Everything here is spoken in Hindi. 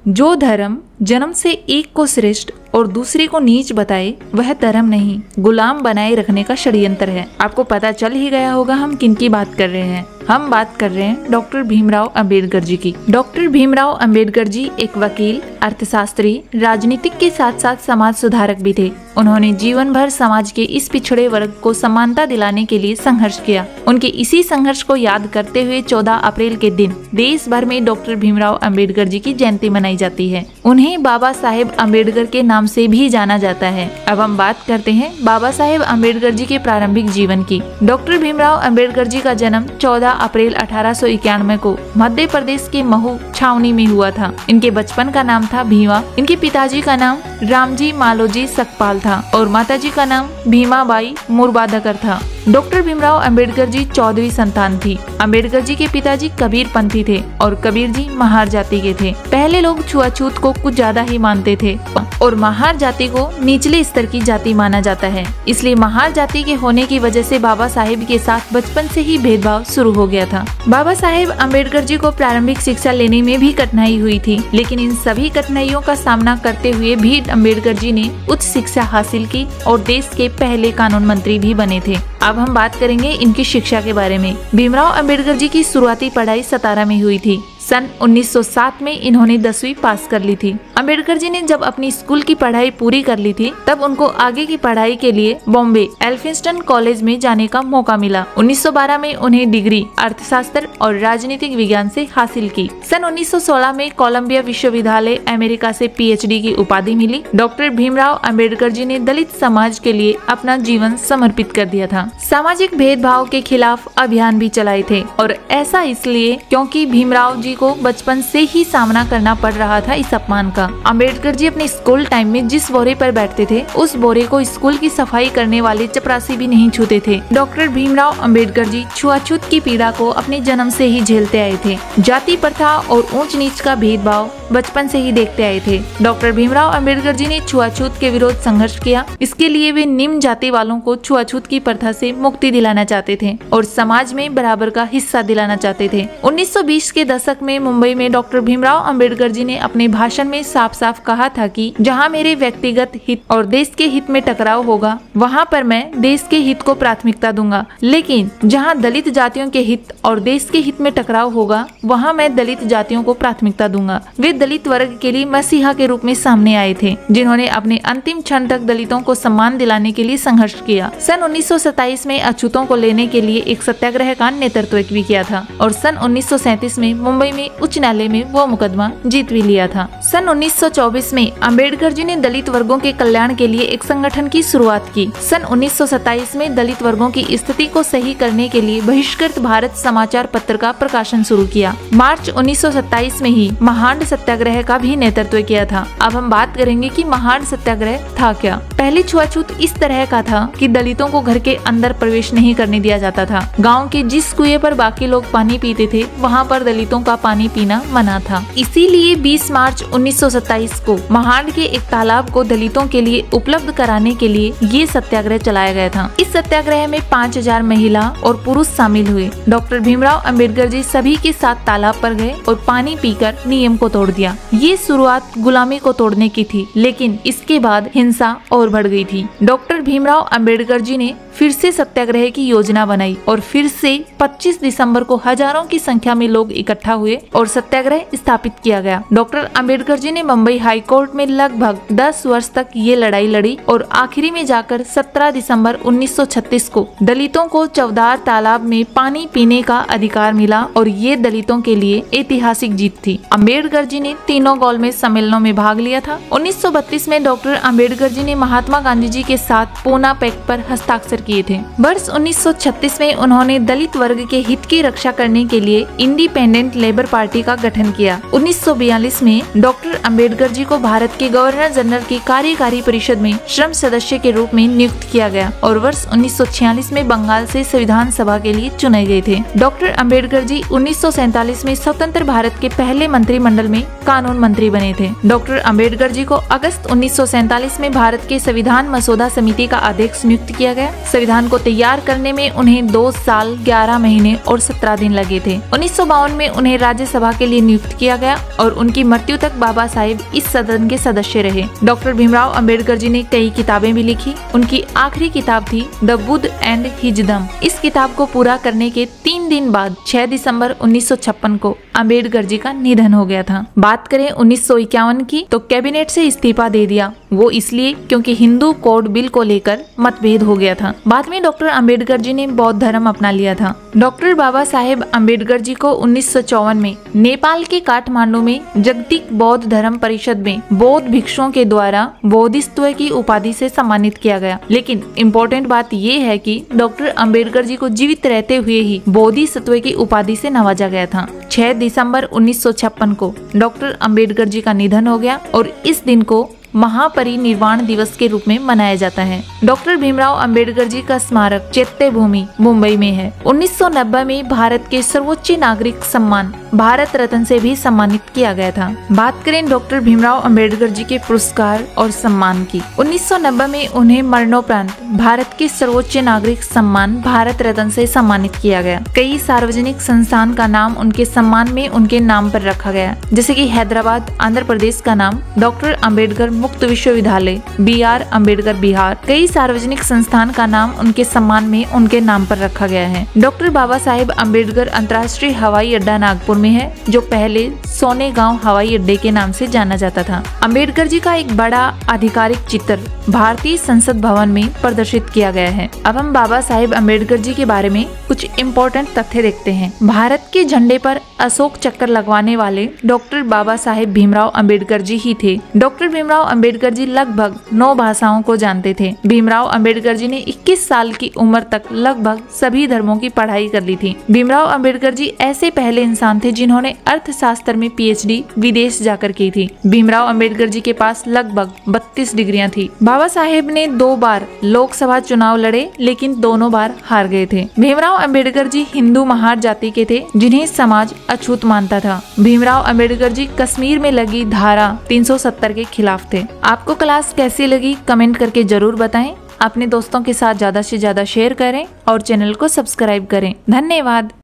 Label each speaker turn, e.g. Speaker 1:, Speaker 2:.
Speaker 1: जो धर्म जन्म से एक को श्रेष्ठ और दूसरे को नीच बताए वह धर्म नहीं, गुलाम बनाए रखने का षड्यंत्र है। आपको पता चल ही गया होगा हम किन की बात कर रहे हैं। हम बात कर रहे हैं डॉक्टर भीमराव अंबेडकर जी की। डॉक्टर भीमराव अंबेडकर जी एक वकील, अर्थशास्त्री, राजनीतिक के साथ साथ समाज सुधारक भी थे। उन्होंने जीवन भर समाज के इस पिछड़े वर्ग को समानता दिलाने के लिए संघर्ष किया। उनके इसी संघर्ष को याद करते हुए 14 अप्रैल के दिन देश भर में डॉक्टर भीमराव अंबेडकर जी की जयंती मनाई जाती है। उन्हें बाबा साहेब अंबेडकर के नाम से भी जाना जाता है। अब हम बात करते हैं बाबा साहेब अंबेडकर जी के प्रारंभिक जीवन की। डॉक्टर भीमराव अंबेडकर जी का जन्म 14 अप्रैल 1891 को मध्य प्रदेश के महू छावनी में हुआ था। इनके बचपन का नाम था भीमा। इनके पिताजी का नाम रामजी मालोजी सकपाल था और माताजी का नाम भीमाबाई मुरबादकर था। डॉक्टर भीमराव अंबेडकर जी 14वीं संतान थी। अंबेडकर जी के पिताजी कबीर पंथी थे और कबीर जी महार जाति के थे। पहले लोग छुआछूत को कुछ ज्यादा ही मानते थे और महार जाति को निचले स्तर की जाति माना जाता है। इसलिए महार जाति के होने की वजह से बाबा साहेब के साथ बचपन से ही भेदभाव शुरू हो गया था। बाबा साहेब अंबेडकर जी को प्रारंभिक शिक्षा लेने में भी कठिनाई हुई थी, लेकिन इन सभी कठिनाइयों का सामना करते हुए भी अंबेडकर जी ने उच्च शिक्षा हासिल की और देश के पहले कानून मंत्री भी बने थे। अब हम बात करेंगे इनकी शिक्षा के बारे में। भीमराव अंबेडकर जी की शुरुआती पढ़ाई सतारा में हुई थी। सन 1907 में इन्होंने 10वीं पास कर ली थी। अंबेडकर जी ने जब अपनी स्कूल की पढ़ाई पूरी कर ली थी तब उनको आगे की पढ़ाई के लिए बॉम्बे एल्फिंस्टन कॉलेज में जाने का मौका मिला। 1912 में उन्हें डिग्री अर्थशास्त्र और राजनीतिक विज्ञान से हासिल की। सन 1916 में कोलंबिया विश्वविद्यालय अमेरिका से PhD की उपाधि मिली। डॉक्टर भीमराव अंबेडकर जी ने दलित समाज के लिए अपना जीवन समर्पित कर दिया था। सामाजिक भेदभाव के खिलाफ अभियान भी चलाए थे और ऐसा इसलिए क्योंकि भीमराव जी को बचपन से ही सामना करना पड़ रहा था इस अपमान का। अंबेडकर जी अपने स्कूल टाइम में जिस बोरे पर बैठते थे उस बोरे को स्कूल की सफाई करने वाले चपरासी भी नहीं छूते थे। डॉक्टर भीमराव अंबेडकर जी छुआछूत की पीड़ा को अपने जन्म से ही झेलते आए थे। जाति प्रथा और ऊंच नीच का भेदभाव बचपन से ही देखते आए थे। डॉक्टर भीमराव अंबेडकर जी ने छुआछूत के विरोध संघर्ष किया। इसके लिए वे निम्न जाति वालों को छुआछूत की प्रथा से मुक्ति दिलाना चाहते थे और समाज में बराबर का हिस्सा दिलाना चाहते थे। 1920 के दशक में मुंबई में डॉक्टर भीमराव अंबेडकर जी ने अपने भाषण में साफ साफ कहा था कि जहां मेरे व्यक्तिगत हित और देश के हित में टकराव होगा वहां पर मैं देश के हित को प्राथमिकता दूंगा, लेकिन जहां दलित जातियों के हित और देश के हित में टकराव होगा वहां मैं दलित जातियों को प्राथमिकता दूंगा। वे दलित वर्ग के लिए मसीहा के रूप में सामने आए थे, जिन्होंने अपने अंतिम क्षण तक दलितों को सम्मान दिलाने के लिए संघर्ष किया। सन 1927 में अछूतों को लेने के लिए एक सत्याग्रह का नेतृत्व भी किया था और सन 1937 में मुंबई में उच्च न्यायालय में वो मुकदमा जीत भी लिया था। सन 1924 में अंबेडकर जी ने दलित वर्गों के कल्याण के लिए एक संगठन की शुरुआत की। सन 1927 में दलित वर्गों की स्थिति को सही करने के लिए बहिष्कृत भारत समाचार पत्र का प्रकाशन शुरू किया। मार्च 1927 में ही महांड सत्याग्रह का भी नेतृत्व किया था। अब हम बात करेंगे कि महांड सत्याग्रह था क्या। पहले छुआछूत इस तरह का था कि दलितों को घर के अंदर प्रवेश नहीं करने दिया जाता था। गाँव के जिस कुएं पर बाकी लोग पानी पीते थे वहाँ पर दलितों का पानी पीना मना था। इसीलिए 20 मार्च 1927 को महांड के एक तालाब को दलितों के लिए उपलब्ध कराने के लिए ये सत्याग्रह चलाया गया था। इस सत्याग्रह में 5000 महिला और पुरुष शामिल हुए। डॉक्टर भीमराव अंबेडकर जी सभी के साथ तालाब पर गए और पानी पीकर नियम को तोड़ दिया। ये शुरुआत गुलामी को तोड़ने की थी, लेकिन इसके बाद हिंसा और बढ़ गई थी। डॉक्टर भीमराव अंबेडकर जी ने फिर से सत्याग्रह की योजना बनाई और फिर से 25 दिसंबर को हजारों की संख्या में लोग इकट्ठा हुए और सत्याग्रह स्थापित किया गया। डॉक्टर अंबेडकर जी ने मुंबई हाई कोर्ट में लगभग 10 वर्ष तक ये लड़ाई लड़ी और आखिरी में जाकर 17 दिसंबर 1936 को दलितों को चौदार तालाब में पानी पीने का अधिकार मिला और ये दलितों के लिए ऐतिहासिक जीत थी। अंबेडकर जी ने तीनों गोलमेज सम्मेलनों में भाग लिया था। 1932 में डॉक्टर अंबेडकर जी ने महात्मा गांधी जी के साथ पूना पैक्ट पर हस्ताक्षर किए थे। वर्ष 1936 में उन्होंने दलित वर्ग के हित की रक्षा करने के लिए इंडिपेंडेंट लेबर पार्टी का गठन किया। 1942 में डॉक्टर अंबेडकर जी को भारत के गवर्नर जनरल की कार्यकारी परिषद में श्रम सदस्य के रूप में नियुक्त किया गया और वर्ष 1946 में बंगाल से संविधान सभा के लिए चुने गए थे। डॉक्टर अंबेडकर जी 1947 में स्वतंत्र भारत के पहले मंत्रिमंडल में कानून मंत्री बने थे। डॉक्टर अंबेडकर जी को अगस्त 1947 में भारत के संविधान मसौदा समिति का अध्यक्ष नियुक्त किया गया। संविधान को तैयार करने में उन्हें 2 साल 11 महीने और 17 दिन लगे थे। 1952 में उन्हें राज्यसभा के लिए नियुक्त किया गया और उनकी मृत्यु तक बाबा साहेब इस सदन के सदस्य रहे। डॉक्टर भीमराव अंबेडकर जी ने कई किताबें भी लिखी। उनकी आखिरी किताब थी द बुद्ध एंड हिज दम। इस किताब को पूरा करने के 3 दिन बाद 6 दिसंबर 1956 को अंबेडकर जी का निधन हो गया था। बात करें 1951 की, तो कैबिनेट से इस्तीफा दे दिया। वो इसलिए क्योंकि हिंदू कोड बिल को लेकर मतभेद हो गया था। बाद में डॉक्टर अंबेडकर जी ने बौद्ध धर्म अपना लिया था। डॉक्टर बाबा साहेब अंबेडकर जी को 1954 में नेपाल के काठमांडू में जागतिक बौद्ध धर्म परिषद में बौद्ध भिक्षुओं के द्वारा बोधिसत्व की उपाधि से सम्मानित किया गया। लेकिन इम्पोर्टेंट बात ये है कि डॉक्टर अंबेडकर जी को जीवित रहते हुए ही बोधिसत्व की उपाधि से नवाजा गया था। 6 दिसंबर 1956 को डॉक्टर अंबेडकर जी का निधन हो गया और इस दिन को महापरिनिर्वाण दिवस के रूप में मनाया जाता है। डॉक्टर भीमराव अंबेडकर जी का स्मारक चैत्य भूमि मुंबई में है। 1990 में भारत के सर्वोच्च नागरिक सम्मान भारत रत्न से भी सम्मानित किया गया था। बात करें डॉक्टर भीमराव अंबेडकर जी के पुरस्कार और सम्मान की, 1990 में उन्हें मरणोपरांत भारत के सर्वोच्च नागरिक सम्मान भारत रत्न से सम्मानित किया गया। कई सार्वजनिक संस्थान का नाम उनके सम्मान में उनके नाम पर रखा गया, जैसे कि हैदराबाद आंध्र प्रदेश का नाम डॉक्टर अंबेडकर मुक्त विश्वविद्यालय BR अम्बेडकर बिहार। कई सार्वजनिक संस्थान का नाम उनके सम्मान में उनके नाम पर रखा गया है। डॉक्टर बाबा साहेब अम्बेडकर अंतर्राष्ट्रीय हवाई अड्डा नागपुर में है, जो पहले सोनेगांव हवाई अड्डे के नाम से जाना जाता था। अम्बेडकर जी का एक बड़ा आधिकारिक चित्र भारतीय संसद भवन में प्रदर्शित किया गया है। अब हम बाबा साहेब अम्बेडकर जी के बारे में कुछ इम्पोर्टेंट तथ्य देखते हैं। भारत के झंडे पर अशोक चक्र लगवाने वाले डॉक्टर बाबा साहेब भीमराव अम्बेडकर जी ही थे। डॉक्टर भीमराव अम्बेडकर जी लगभग 9 भाषाओं को जानते थे। भीमराव अम्बेडकर जी ने 21 साल की उम्र तक लगभग सभी धर्मों की पढ़ाई कर ली थी। भीमराव अम्बेडकर जी ऐसे पहले इंसान थे जिन्होंने अर्थशास्त्र में PhD विदेश जाकर की थी। भीमराव अम्बेडकर जी के पास लगभग 32 डिग्रियां थी। बाबा साहेब ने 2 बार लोकसभा चुनाव लड़े, लेकिन दोनों बार हार गए थे। भीमराव अम्बेडकर जी हिंदू महार जाति के थे, जिन्हें समाज अछूत मानता था। भीमराव अम्बेडकर जी कश्मीर में लगी धारा 370 के खिलाफ थे। आपको क्लास कैसी लगी कमेंट करके जरूर बताएं। अपने दोस्तों के साथ ज्यादा से ज्यादा शेयर करें और चैनल को सब्सक्राइब करें। धन्यवाद।